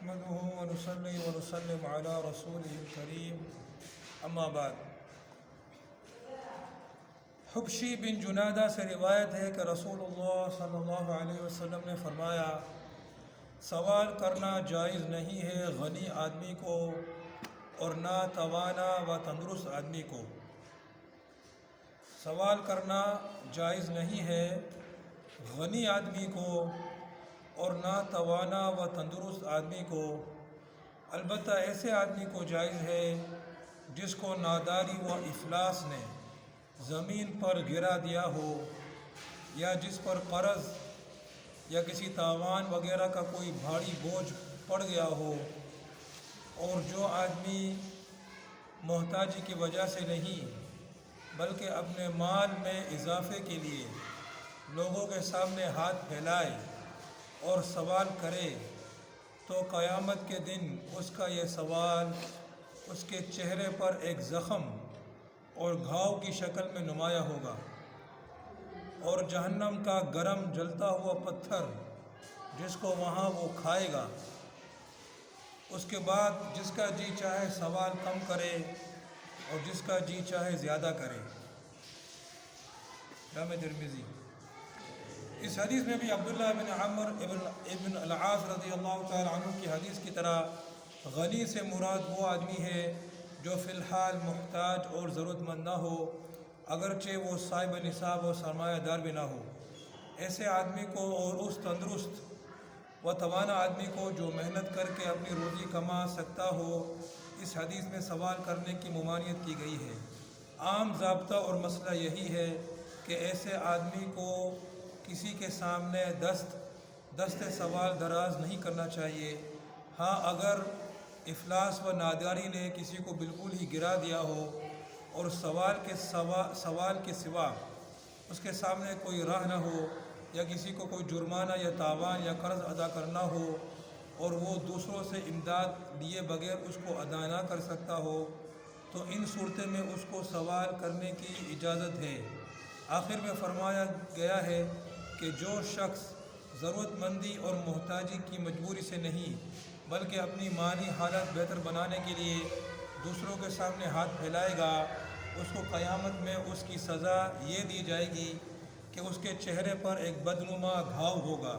نحمده ونصلي ونسلم على رسوله الكريم اما بعد۔ حبشی بن جنادہ سے روایت ہے کہ رسول اللہ صلی اللہ علیہ وسلم نے فرمایا، سوال کرنا جائز نہیں ہے غنی آدمی کو اور نہ توانا و تندرست آدمی کو۔ سوال کرنا جائز نہیں ہے غنی آدمی کو اور نہ توانا و تندرست آدمی کو، البتہ ایسے آدمی کو جائز ہے جس کو ناداری و افلاس نے زمین پر گرا دیا ہو، یا جس پر قرض یا کسی تاوان وغیرہ کا کوئی بھاری بوجھ پڑ گیا ہو، اور جو آدمی محتاجی کی وجہ سے نہیں بلکہ اپنے مال میں اضافے کے لیے لوگوں کے سامنے ہاتھ پھیلائے اور سوال کرے، تو قیامت کے دن اس کا یہ سوال اس کے چہرے پر ایک زخم اور گھاؤ کی شکل میں نمایاں ہوگا، اور جہنم کا گرم جلتا ہوا پتھر جس کو وہاں وہ کھائے گا۔ اس کے بعد جس کا جی چاہے سوال کم کرے اور جس کا جی چاہے زیادہ کرے۔ جامع ترمذی۔ اس حدیث میں بھی عبداللہ بن عمرو ابن العاص رضی اللہ تعالی عنہ کی حدیث کی طرح غنی سے مراد وہ آدمی ہے جو فی الحال محتاج اور ضرورت مند نہ ہو، اگرچہ وہ صاحب نصاب اور سرمایہ دار بھی نہ ہو۔ ایسے آدمی کو اور اس تندرست و توانا آدمی کو جو محنت کر کے اپنی روزی کما سکتا ہو، اس حدیث میں سوال کرنے کی ممانعت کی گئی ہے۔ عام ضابطہ اور مسئلہ یہی ہے کہ ایسے آدمی کو کسی کے سامنے دست سوال دراز نہیں کرنا چاہیے۔ ہاں، اگر افلاس و ناداری نے کسی کو بالکل ہی گرا دیا ہو اور سوال کے سوا اس کے سامنے کوئی راہ نہ ہو، یا کسی کو کوئی جرمانہ یا تاوان یا قرض ادا کرنا ہو اور وہ دوسروں سے امداد لیے بغیر اس کو ادا نہ کر سکتا ہو، تو ان صورتوں میں اس کو سوال کرنے کی اجازت ہے۔ آخر میں فرمایا گیا ہے کہ جو شخص ضرورت مندی اور محتاجی کی مجبوری سے نہیں بلکہ اپنی مالی حالت بہتر بنانے کے لیے دوسروں کے سامنے ہاتھ پھیلائے گا، اس کو قیامت میں اس کی سزا یہ دی جائے گی کہ اس کے چہرے پر ایک بدنما گھاؤ ہوگا،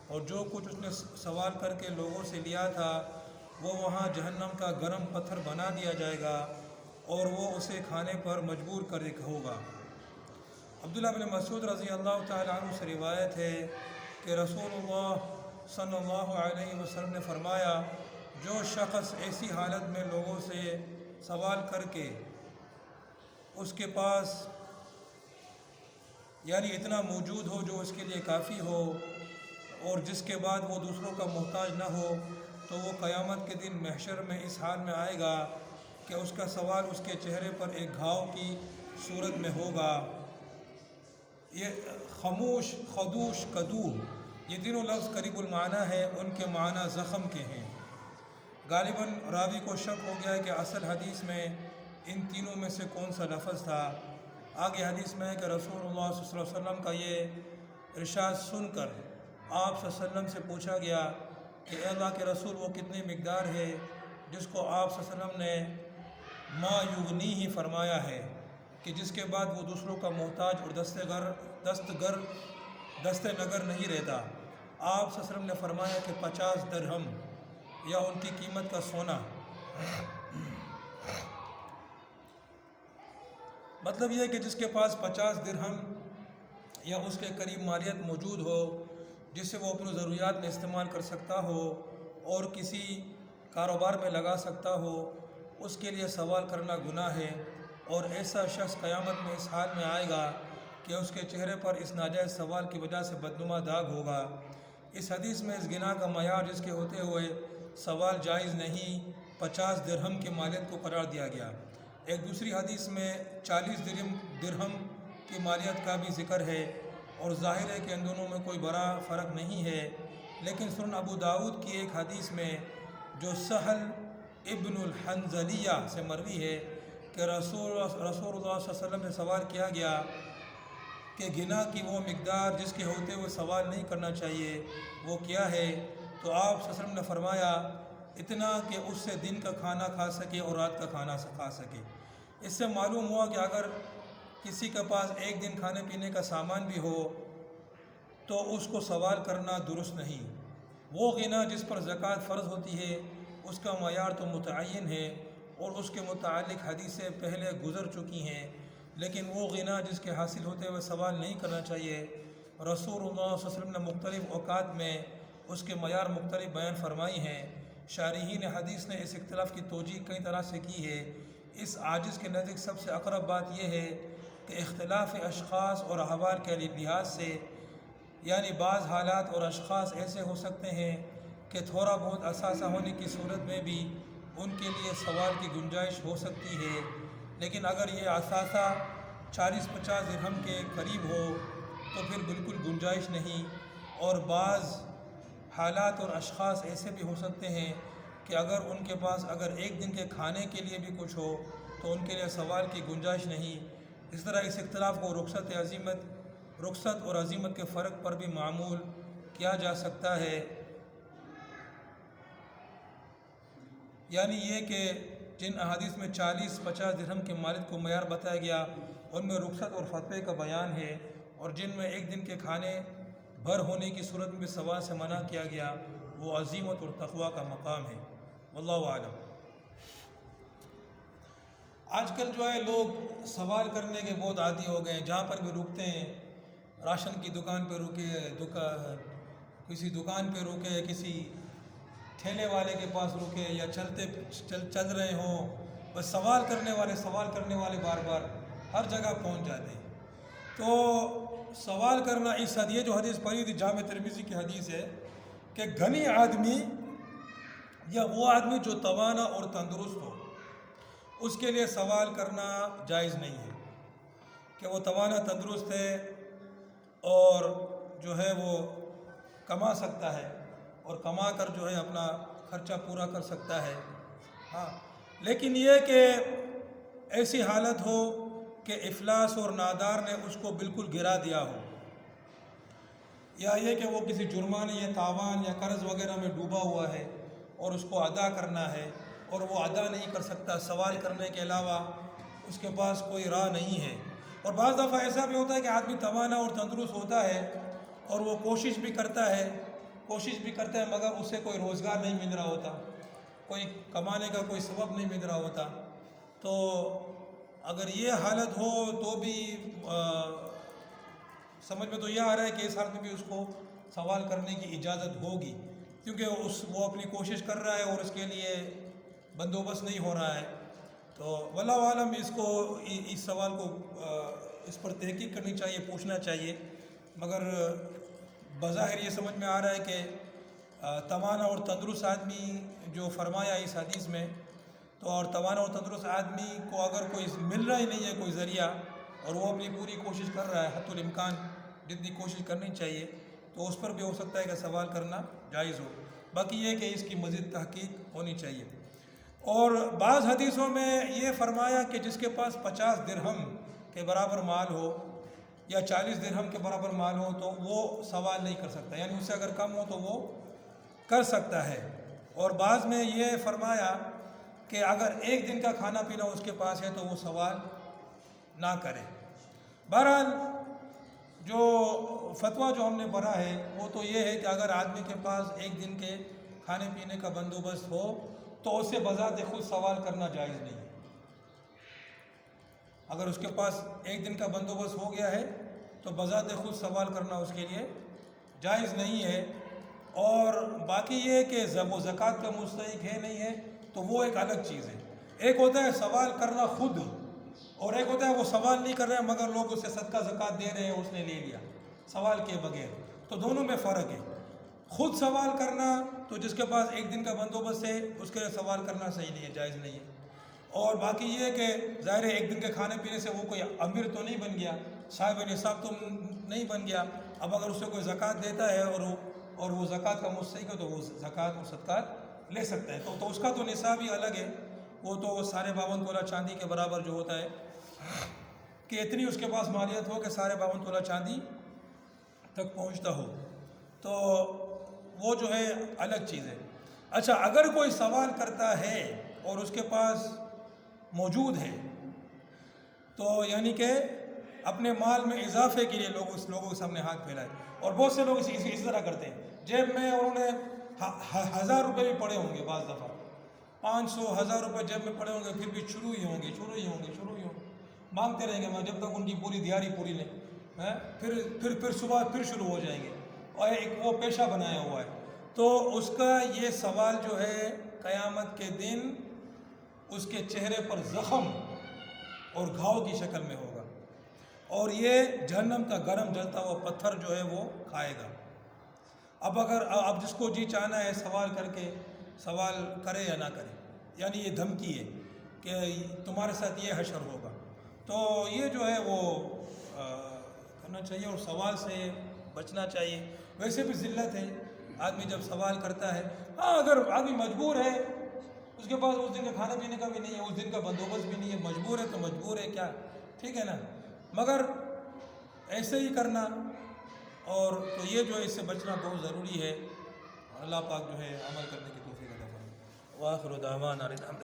اور جو کچھ اس نے سوال کر کے لوگوں سے لیا تھا وہ وہاں جہنم کا گرم پتھر بنا دیا جائے گا اور وہ اسے کھانے پر مجبور کر ہوگا۔ عبداللہ بن مسعود رضی اللہ تعالی عنہ سے روایت ہے کہ رسول اللہ صلی اللہ علیہ وسلم نے فرمایا، جو شخص ایسی حالت میں لوگوں سے سوال کر کے اس کے پاس یعنی اتنا موجود ہو جو اس کے لیے کافی ہو، اور جس کے بعد وہ دوسروں کا محتاج نہ ہو، تو وہ قیامت کے دن محشر میں اس حال میں آئے گا کہ اس کا سوال اس کے چہرے پر ایک گھاؤ کی صورت میں ہوگا۔ یہ خموش، خدوش، کدوح، یہ تینوں لفظ قریب المعنی ہے، ان کے معنی زخم کے ہیں۔ غالباً راوی کو شک ہو گیا ہے کہ اصل حدیث میں ان تینوں میں سے کون سا لفظ تھا۔ آگے حدیث میں ہے کہ رسول اللہ صلی اللہ علیہ وسلم کا یہ ارشاد سن کر آپ صلی اللہ علیہ وسلم سے پوچھا گیا کہ اے اللہ کے رسول، وہ کتنی مقدار ہے جس کو آپ صلی اللہ علیہ وسلم نے ما یغنی ہی فرمایا ہے، کہ جس کے بعد وہ دوسروں کا محتاج اور دست نگر نہیں رہتا۔ آپ صلی اللہ علیہ وسلم نے فرمایا کہ 50 درہم، یا ان کی قیمت کا سونا۔ مطلب یہ ہے کہ جس کے پاس 50 درہم یا اس کے قریب مالیت موجود ہو جس سے وہ اپنی ضروریات میں استعمال کر سکتا ہو اور کسی کاروبار میں لگا سکتا ہو، اس کے لیے سوال کرنا گناہ ہے، اور ایسا شخص قیامت میں اس حال میں آئے گا کہ اس کے چہرے پر اس ناجائز سوال کی وجہ سے بدنما داغ ہوگا۔ اس حدیث میں اس گناہ کا معیار جس کے ہوتے ہوئے سوال جائز نہیں 50 درہم کی مالیت کو قرار دیا گیا۔ ایک دوسری حدیث میں 40 درہم کی مالیت کا بھی ذکر ہے، اور ظاہر ہے کہ ان دونوں میں کوئی بڑا فرق نہیں ہے، لیکن سنن ابو داؤد کی ایک حدیث میں جو سہل ابن الحنظلیہ سے مروی ہے کہ رسول اللہ صلی اللہ علیہ وسلم سے سوال کیا گیا کہ گناہ کی وہ مقدار جس کے ہوتے ہوئے سوال نہیں کرنا چاہیے وہ کیا ہے؟ تو آپ صلی اللہ علیہ وسلم نے فرمایا اتنا کہ اس سے دن کا کھانا کھا سکے اور رات کا کھانا کھا سکے۔ اس سے معلوم ہوا کہ اگر کسی کے پاس ایک دن کھانے پینے کا سامان بھی ہو تو اس کو سوال کرنا درست نہیں۔ وہ غنا جس پر زکوٰۃ فرض ہوتی ہے اس کا معیار تو متعین ہے اور اس کے متعلق حدیثیں پہلے گزر چکی ہیں، لیکن وہ غنا جس کے حاصل ہوتے ہوئے سوال نہیں کرنا چاہیے۔ رسول اللہ صلی اللہ علیہ وسلم نے مختلف اوقات میں اس کے معیار مختلف بیان فرمائی ہیں۔ شارحین حدیث نے اس اختلاف کی توجیہ کئی طرح سے کی ہے۔ اس عاجز کے نزدیک سب سے اقرب بات یہ ہے کہ اختلاف اشخاص اور احوال کے لحاظ سے، یعنی بعض حالات اور اشخاص ایسے ہو سکتے ہیں کہ تھوڑا بہت اثاثہ ہونے کی صورت میں بھی ان کے لیے سوال کی گنجائش ہو سکتی ہے، لیکن اگر یہ اثاثہ 40-50 درہم کے قریب ہو تو پھر بالکل گنجائش نہیں۔ اور بعض حالات اور اشخاص ایسے بھی ہو سکتے ہیں کہ اگر ان کے پاس اگر ایک دن کے کھانے کے لیے بھی کچھ ہو تو ان کے لیے سوال کی گنجائش نہیں۔ اس طرح اس اختلاف کو رخصت اور عزیمت کے فرق پر بھی معمول کیا جا سکتا ہے، یعنی یہ کہ جن احادیث میں 40-50 درہم کے مالک کو معیار بتایا گیا ان میں رخصت اور فتوے کا بیان ہے، اور جن میں ایک دن کے کھانے بھر ہونے کی صورت میں سوال سے منع کیا گیا وہ عزیمت اور تقویٰ کا مقام ہے۔ واللہ اعلم۔ آج کل جو ہے لوگ سوال کرنے کے بہت عادی ہو گئے ہیں، جہاں پر بھی رکتے ہیں، راشن کی دکان پہ رکے، کسی دکان پہ رکے، کسی ٹھیلے والے کے پاس رکے، یا چل رہے ہوں، بس سوال کرنے والے بار بار ہر جگہ پہنچ جاتے ہیں۔ تو سوال کرنا اس حدیث، یہ جو حدیث پڑھی تھی جامع ترمذی کی حدیث ہے کہ غنی آدمی یا وہ آدمی جو توانا اور تندرست ہو اس کے لیے سوال کرنا جائز نہیں ہے، کہ وہ توانا تندرست ہے اور جو ہے وہ کما سکتا ہے اور کما کر جو ہے اپنا خرچہ پورا کر سکتا ہے، ہاں، لیکن یہ کہ ایسی حالت ہو کہ افلاس اور نادار نے اس کو بالکل گرا دیا ہو، یا یہ کہ وہ کسی جرمانے یا تاوان یا قرض وغیرہ میں ڈوبا ہوا ہے اور اس کو ادا کرنا ہے اور وہ ادا نہیں کر سکتا، سوال کرنے کے علاوہ اس کے پاس کوئی راہ نہیں ہے۔ اور بعض دفعہ ایسا بھی ہوتا ہے کہ آدمی توانا اور تندرست ہوتا ہے اور وہ کوشش بھی کرتا ہے مگر اسے کوئی روزگار نہیں مل رہا ہوتا، کوئی کمانے کا کوئی سبب نہیں مل رہا ہوتا۔ تو اگر یہ حالت ہو تو بھی سمجھ میں تو یہ آ رہا ہے کہ اس حالت میں بھی اس کو سوال کرنے کی اجازت ہوگی، کیونکہ وہ اپنی کوشش کر رہا ہے اور اس کے لیے بندوبست نہیں ہو رہا ہے۔ تو واللہ عالم اس سوال کو اس پر تحقیق کرنی چاہیے، پوچھنا چاہیے، مگر بظاہر یہ سمجھ میں آ رہا ہے کہ توانا اور تندرست آدمی جو فرمایا اس حدیث میں، تو اور توانا اور تندرست آدمی کو اگر کوئی مل رہا ہی نہیں ہے کوئی ذریعہ اور وہ اپنی پوری کوشش کر رہا ہے، حتی الامکان جتنی کوشش کرنی چاہیے، تو اس پر بھی ہو سکتا ہے کہ سوال کرنا جائز ہو۔ باقی یہ کہ اس کی مزید تحقیق ہونی چاہیے۔ اور بعض حدیثوں میں یہ فرمایا کہ جس کے پاس 50 درہم کے برابر مال ہو یا 40 درہم کے برابر مال ہو تو وہ سوال نہیں کر سکتا، یعنی اس سے اگر کم ہو تو وہ کر سکتا ہے۔ اور بعض میں یہ فرمایا کہ اگر ایک دن کا کھانا پینا اس کے پاس ہے تو وہ سوال نہ کرے۔ بہرحال جو فتویٰ جو ہم نے پڑھا ہے وہ تو یہ ہے کہ اگر آدمی کے پاس ایک دن کے کھانے پینے کا بندوبست ہو تو اسے بذات خود سوال کرنا جائز نہیں ہے۔ اگر اس کے پاس ایک دن کا بندوبست ہو گیا ہے تو بذات خود سوال کرنا اس کے لیے جائز نہیں ہے۔ اور باقی یہ کہ وہ زکوٰۃ کا مستحق ہے نہیں ہے تو وہ ایک الگ چیز ہے۔ ایک ہوتا ہے سوال کرنا خود، اور ایک ہوتا ہے وہ سوال نہیں کر رہے ہیں مگر لوگ اسے صدقہ زکوٰۃ دے رہے ہیں، اس نے لے لیا سوال کے بغیر، تو دونوں میں فرق ہے۔ خود سوال کرنا تو جس کے پاس ایک دن کا بندوبست ہے اس کے لیے سوال کرنا صحیح نہیں ہے، جائز نہیں ہے۔ اور باقی یہ کہ ظاہر ہے ایک دن کے کھانے پینے سے وہ کوئی امیر تو نہیں بن گیا، صاحب نصاب تو نہیں بن گیا۔ اب اگر اسے کوئی زکوٰۃ دیتا ہے اور وہ زکوٰۃ کا مستحق ہے تو وہ زکوٰۃ اور صدقات لے سکتا ہے، تو اس کا تو نصاب ہی الگ ہے، وہ تو 52.5 تولہ چاندی کے برابر جو ہوتا ہے کہ اتنی اس کے پاس مالیت ہو کہ 52.5 تولہ چاندی تک پہنچتا ہو، تو وہ جو ہے الگ چیز ہے۔ اچھا، اگر کوئی سوال کرتا ہے اور اس کے پاس موجود ہے تو یعنی کہ اپنے مال میں اضافے کے لیے لوگوں کے سامنے ہاتھ پھیلائے، اور بہت سے لوگ اسی طرح کرتے ہیں، جیب میں انہوں نے 1000 روپے بھی پڑے ہوں گے، بعض دفعہ 500 1000 روپے جیب میں پڑے ہوں گے، پھر بھی شروع ہی ہوں گے مانگتے رہیں گے جب تک ان کی پوری دیہاری پوری لیں، پھر صبح پھر شروع ہو جائیں گے، اور ایک وہ پیشہ بنایا ہوا ہے۔ تو اس کا یہ سوال جو ہے قیامت کے دن اس کے چہرے پر زخم اور گھاؤ کی شکل میں ہوگا، اور یہ جہنم کا گرم جلتا ہوا پتھر جو ہے وہ کھائے گا۔ اب جس کو جی چاہنا ہے سوال کر کے سوال کرے یا نہ کرے، یعنی یہ دھمکی ہے کہ تمہارے ساتھ یہ حشر ہوگا، تو یہ جو ہے وہ کرنا چاہیے اور سوال سے بچنا چاہیے۔ ویسے بھی ذلت ہے آدمی جب سوال کرتا ہے، ہاں اگر آدمی مجبور ہے، اس کے پاس اس دن کا کھانا پینے کا بھی نہیں ہے، اس دن کا بندوبست بھی نہیں ہے، مجبور ہے تو مجبور ہے، کیا ٹھیک ہے نا، مگر ایسے ہی کرنا، اور تو یہ جو ہے اس سے بچنا بہت ضروری ہے۔ اللہ پاک جو ہے عمل کرنے کی توفیق عطا فرمائے۔ وآخر دعوانا الحمد